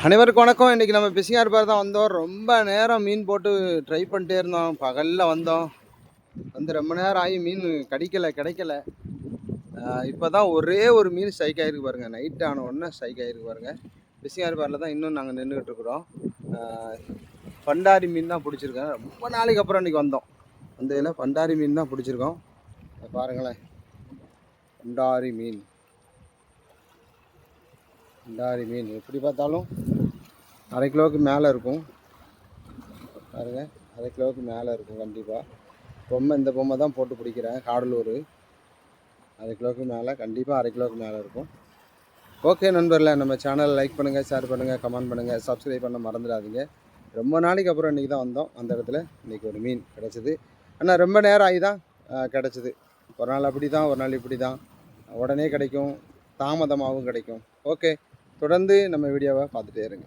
அனைவருக்கும் வணக்கம். இன்றைக்கி நம்ம பிசிங் ஆர்பார் தான் வந்தோம். ரொம்ப நேரம் மீன் போட்டு ட்ரை பண்ணிட்டே இருந்தோம். பகலில் வந்தோம், வந்து ரொம்ப நேரம் ஆகி மீன் கிடைக்கல. இப்போ தான் ஒரே ஒரு மீன் ஸ்ட்ரைக் ஆகிருக்கு பாருங்கள். நைட் ஆன உடனே ஸ்ட்ரைக் ஆகிருக்கு பாருங்கள். பிசிங் ஆர்பாரில் தான் இன்னும் நாங்கள் நின்றுக்கிட்டு இருக்கிறோம். பண்டாரி மீன் தான் பிடிச்சிருக்கேன். ரொம்ப நாளைக்கு அப்புறம் இன்றைக்கி வந்தோம். அந்த இதில் பண்டாரி மீன் தான் பிடிச்சிருக்கோம். பாருங்களேன், பண்டாரி மீன் எப்படி பார்த்தாலும் அரை கிலோவுக்கு மேலே இருக்கும் பாருங்கள். அரை கிலோவுக்கு மேலே இருக்கும் கண்டிப்பாக. இந்த பொம்மை தான் போட்டு பிடிக்கிறேன், காடலூர். அரை கிலோவுக்கு மேலே, கண்டிப்பாக அரை கிலோவுக்கு மேலே இருக்கும். ஓகே நண்பர்களே, நம்ம சேனலை லைக் பண்ணுங்கள், ஷேர் பண்ணுங்கள், கமெண்ட் பண்ணுங்கள், சப்ஸ்கிரைப் பண்ண மறந்துடாதீங்க. ரொம்ப நாளைக்கு அப்புறம் இன்றைக்கி தான் வந்தோம். அந்த இடத்துல இன்றைக்கி ஒரு மீன் கிடச்சிது. ஆனால் ரொம்ப நேரம் ஆகி தான் கிடச்சிது. ஒரு நாள் அப்படி தான், ஒரு நாள் இப்படி தான். உடனே கிடைக்கும், தாமதமாகவும் கிடைக்கும். ஓகே, தொடர்ந்து நம்ம வீடியோவை பார்த்துட்டே இருங்க.